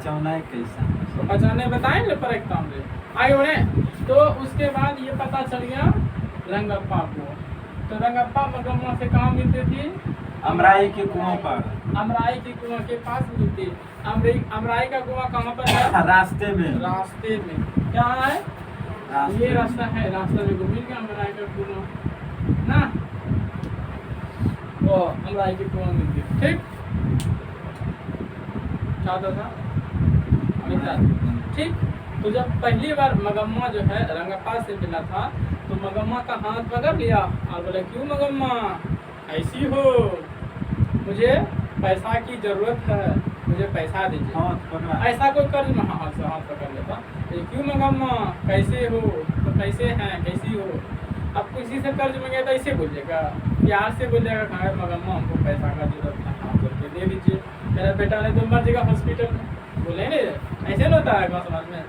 पहचाना है कैसा? तो पहचाने बताएंगे पर एकदम से आगे बढ़े। तो उसके बाद ये पता चल गया रंगप्पा को। तो रंगप्पा मगम्मा से कहाँ मिलती थी? अमराई के कुआं पर। अमराई के कुआं के पास मिलती। अमराई का कुआं कहाँ पर है? रास्ते में। रास्ते में क्या है? रास्ते ये रास्ता है, रास्ता में मिल गया अमराई का कुआं ना। वो अमराई के कुआं मिलती, ठीक। क्या होता था? ठीक। तो जब पहली बार मगम्मा जो है रंगप्पा से मिला था तो मगम्मा का हाथ पकड़ लिया और बोले, क्यों मगम्मा ऐसी हो, मुझे पैसा की जरूरत है, मुझे पैसा दीजिए। ऐसा कोई कर्ज में हाथ से हाथ पकड़ लेता, क्यों मगम्मा कैसे हो, तो कैसे हैं, कैसी हो। अब किसी से कर्ज में गया तो ऐसे बोलिएगा, प्यार से बोलिएगा, कहा मगम्मा हमको पैसा का जरूरत है, हाथ करके दे दीजिए, मेरा बेटा नहीं तो मर जाएगा हॉस्पिटल में। बोले नहीं, ऐसे नहीं होता है गाँव समाज में।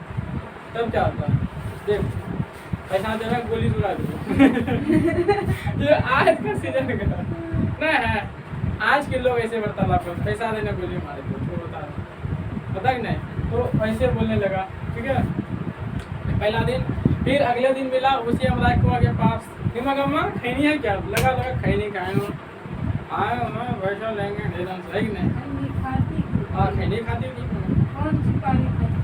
तब क्या होता है, देख पैसा देना गोली चुरा दो। ये आज का सीजन का नहीं है, आज के लोग ऐसे वार्तालाप करते, पैसा देने गोली मारे दो, तो होता है पता कि नहीं। तो ऐसे बोलने लगा, ठीक है। पहला दिन, फिर अगले दिन मिला उसी अमराई कुआं के पास, मगम्मा खैनी है क्या? लगा खैनी खाए हो, आए मैं पैसा लेंगे एकदम सही नहीं। हाँ खैनी खाती थी,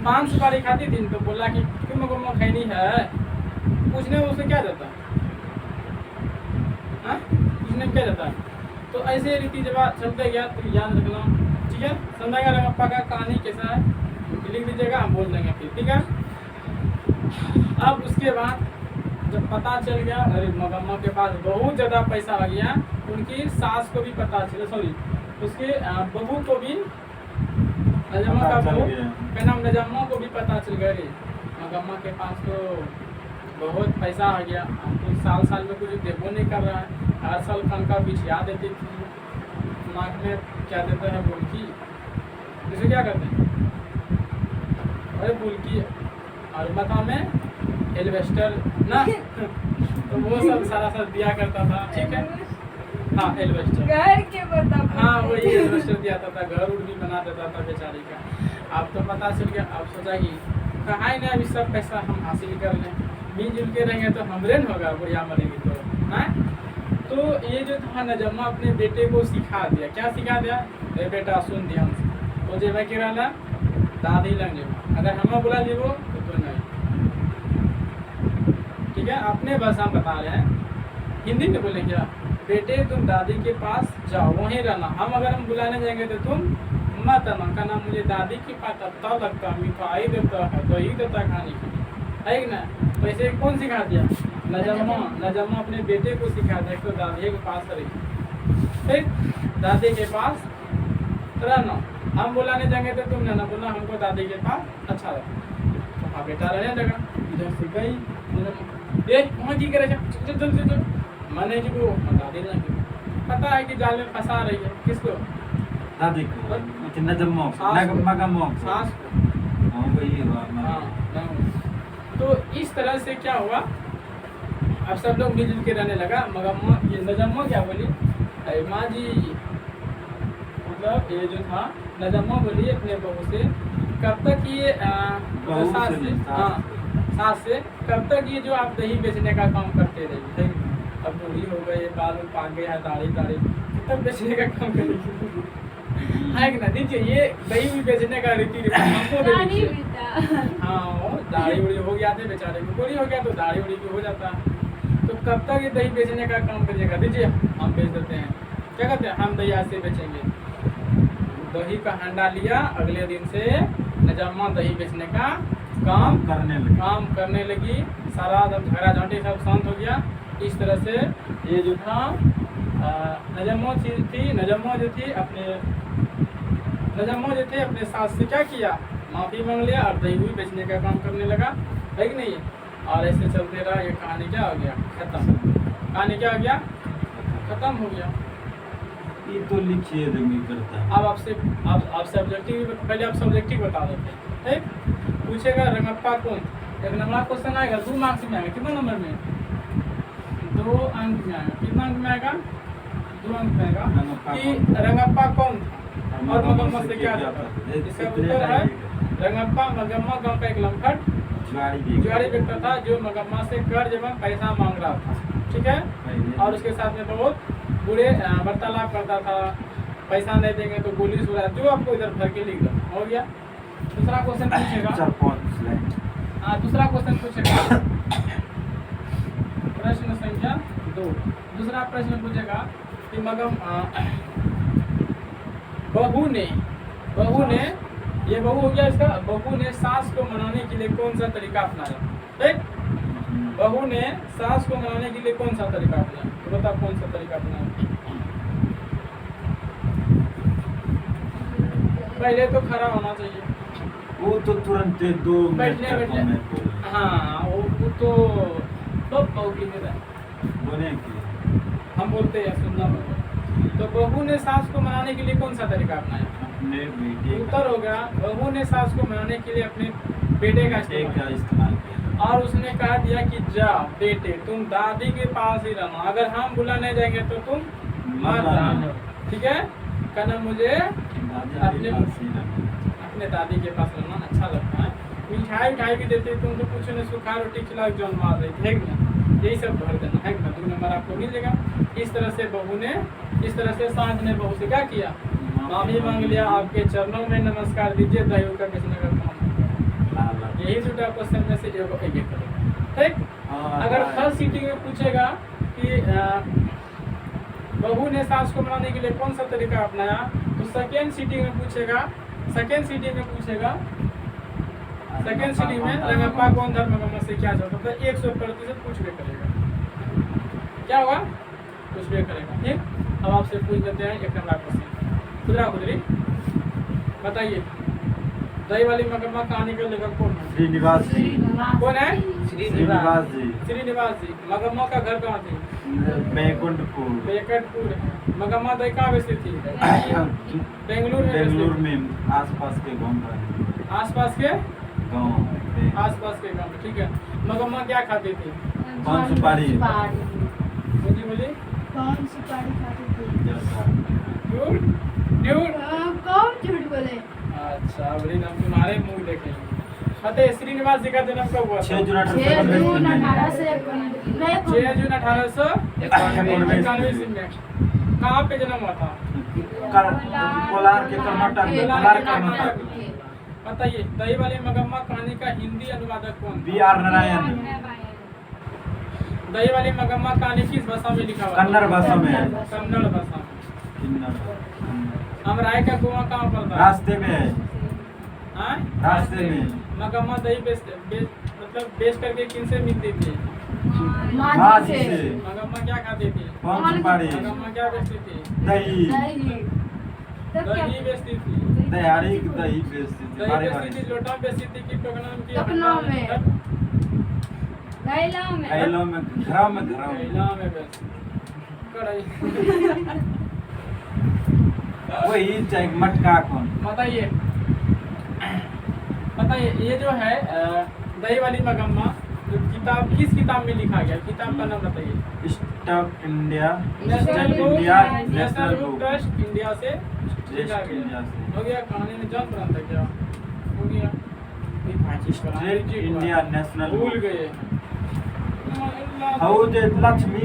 5 सुपारी खाती थी। तो बोला कि क्यों मगम्मा खैनी है, पूछने में उसे क्या जाता है, पूछने में क्या जाता है। तो ऐसे रीति जवाब चलते गया, तो याद रखना, ठीक है। समझेगा रंगप्पा का कहानी कैसा है लिख दीजिएगा, हम बोल देंगे फिर, ठीक है। अब उसके बाद जब पता चल गया अरे मगम्मा के पास बहुत ज़्यादा पैसा आ गया, उनकी सास को भी पता चला, सॉरी उसके बहू को भी, नजम्मा का बहू का नाम नजम्मा को भी पता चल गया रे मगम्मा के पास तो बहुत पैसा आ गया, हमको साल में कुछ देबो नहीं कर रहा है, हर साल का बिछिया देती थी, नाक में क्या देते हैं बुल्की, इसे क्या करते हैं, अरे बुल्की, और माथा में एल्वेस्टर ना। तो वो सब सारा दिया करता था, ठीक है। हाँ एल्वेस्टर घर के बता, हाँ वही एल्वेस्टर दिया था, घर उड़ भी बना देता था बेचारी का। अब तो पता चल गया, अब सोचा कि कहाँ नहीं अभी सब पैसा हम हासिल कर लें, मिलजुल के रहेंगे तो हमरे न होगा, बुढ़िया मरेगी तो हाँ। तो ये जो था नजम्मा अपने बेटे को सिखा दिया, क्या सिखा दिया, अरे बेटा सुन ध्यान से, तो जब मैं कह रहा दादी लग जाओ, अगर हम बुला जीवो तो नहीं, ठीक है। अपने भाषा में बता रहे हैं, हिंदी में बोले क्या, बेटे तुम दादी के पास जाओ, वहीं रहना, हम अगर हम बुलाने जाएंगे तो तुम मत आना, कहना मुझे दादी के पास अच्छा लगता, मिठाई देता है, दही देता खाने की, है कि ना। वैसे कौन सिखा दिया, नजम्मा अपने बेटे को सिखा दिया तो दादी के पास रही, ठीक, दादी के पास रहना, हम बुलाने जाएंगे तो तुम ना बोलना हमको दादी के पास अच्छा लगता। तो हाँ बेटा रहने लगा, इधर से गई वहाँ की करे चल मैंने जी को दादी ने पता है कि जाल में फंसा रही है, किसको, दादी को, नजम्मा सास को। तो इस तरह से क्या हुआ, अब सब लोग मिलजुल के रहने लगा। मगम्मा ये नजम्मा क्या बोली, अरे माँ जी, मतलब ये जो था नजम्मा बोली अपने बहू से, कब तक ये सास से कब तक ये जो आप दही बेचने का काम करते रहिए, अब बूढ़ी हो गई, बाल पाक गया है, दाढ़ी तब बेचने का काम करेगी, है कि ना। दीजिए ये दही भी बेचने का रीति रिवाज हमको दे दीजिए। हाँ दाढ़ी उड़ी हो गया थे बेचारे को, बूढ़ी हो गया तो दाढ़ी उड़ी भी हो जाता है, तो कब तक ये दही बेचने का काम करिएगा, दीजिए हम बेच देते हैं, क्या कहते हैं, हम दही आज से बेचेंगे। दही का हंडा लिया, अगले दिन से नजम्मा दही बेचने का काम करने लगी, सारा झगड़ा झांटी सब शांत हो गया। इस तरह से ये जो था नजम्मा जो थी अपने सास से क्या किया, माफ़ी मांग लिया और दही भी बेचने का काम करने लगा, है कि नहीं। और ऐसे चलते रहा, ये कहानी क्या हो गया, खत्म हो गया। ये तो लिखिए नहीं करता। अब आपसे आप सब्जेक्टिव, पहले आप सब्जेक्टिव बता देते हैं, ठीक। पूछेगा रंगप्पा कौन, एक नंबर क्वेश्चन आएगा, 2 मार्क्स में आएगा, कितना नंबर में, 2 अंक में आएगा, कितना अंक में आएगा, 2 अंक में आएगा कि रंगप्पा कौन था और मगम्मा से क्या जाता है। इसका उत्तर है रंगप्पा मगम्मा गांव का एक लम्पट जुआरी व्यक्ति था जो मगम्मा से कर्ज एवं पैसा मांग रहा था, ठीक है। और उसके साथ में बहुत बुरे वार्तालाप करता था, पैसा नहीं देंगे तो गोली सुरा, जो आपको इधर भर के लिख दो। हो गया। दूसरा क्वेश्चन पूछेगा। हाँ, दूसरा क्वेश्चन पूछेगा, प्रश्न संख्या 2। दूसरा प्रश्न पूछेगा कि बहू ने ये बहू हो गया इसका, बहू ने सास को मनाने के लिए कौन सा तरीका अपनाया? ठीक, बहू ने सास को मनाने के लिए कौन सा तरीका अपनाया? तो बता कौन सा तरीका अपनाया? पहले तो खड़ा होना चाहिए, वो तो तुरंत 2 मिनट बैठने में हाँ, वो तो बहू की बोले कि हम बोलते हैं सुनना होगा। तो बहू ने सास को मनाने के लिए कौन सा तरीका अपनाया? अपने बेटे उत्तर हो गया, बहू ने सास को मनाने के लिए अपने बेटे का इस्तेमाल किया और उसने कहा दिया कि जा बेटे तुम दादी के पास ही रहना, अगर हम बुलाने जाएंगे तो तुम मत रहना, ठीक है। कहना मुझे अपने दादी के पास रहना अच्छा लगता है। मिठाई भी देते तुम तो कुछ नहीं, सूखा रोटी खिला जौन मार रही थे ना, यही सब भर देना है ना, 2 नंबर आपको मिलेगा। इस तरह से बहू ने, इस तरह से सास ने बहू से क्या किया? माफी मांग लिया, आपके चरणों में नमस्कार दीजिए, दही का किसी ने काम। यही 2 क्वेश्चन में से एक करेगा, ठीक। अगर फर्स्ट सीटिंग में पूछेगा कि बहू ने सास को मनाने के लिए कौन सा तरीका अपनाया, तो सेकेंड सीटिंग में पूछेगा, सेकेंड सीटिंग में रंगप्पा कौन धर्म मगम्मा से क्या चाहता था, 100% पूछबे करेगा। क्या होगा? पूछबे करेगा, ठीक। अब आपसे पूछ लेते हैं 1 नंबर क्वेश्चन। खुदरी बताइए, दही वाली मगम्मा कहानी का लेखक कौन है? श्रीनिवास जी। कौन है? श्रीनिवास जी। मगम्मा का घर कहाँ थी? बैकुंठपुर। मगम्मा दही कहाँ बेचती थी? बेंगलुरु में आसपास के गाँव आसपास के गाँव, ठीक है। मगम्मा क्या खाती थी? पान सुपारी। बोली कौन सुपारी खाती थी? कौन झूठ बोले? अच्छा, बड़ी नाम तुम्हारे मुंह देखे। बताइए, श्रीनिवास जी का जन्म कब हुआ? 6 जून 1891 में। कहाँ पे जन्म हुआ था? कोलार के कर्नाटक। बताइए, दही वाली मगम्मा कहानी का हिंदी अनुवादक कौन? B.R. नारायण। दही वाली मगम्मा कहानी किस भाषा में लिखा हुआ? कन्नड़ भाषा में। कन्नड़ भाषा में। अमराई का कुआं कहाँ पर था? रास्ते में है। हाँ? रास्ते में। मगम्मा दही बेच करके किनसे मिलती थी? माँ जी से। मगम्मा क्या खाती थी? पान सुपारी। मगम्मा क्या बेचती थी? दही दही बेचती थी। दही बेचती थी। दही बेचती थी, लोटा बेचती थी कि टोकना में? टोकना में। घैला में घैला में बेचती। कढ़ाई। वही चाहे मटका कौन? बताइए, ये जो है दही वाली मगम्मा जो किताब, किस किताब में लिखा गया? किताब का नाम बताइए। Stuff India national book trust India से लिखा इंडिया गया। से। हो गया। कहानी में जन्म ग्रंथ है क्या? हो गया। इंडिया नेशनल भूल गए। लक्ष्मी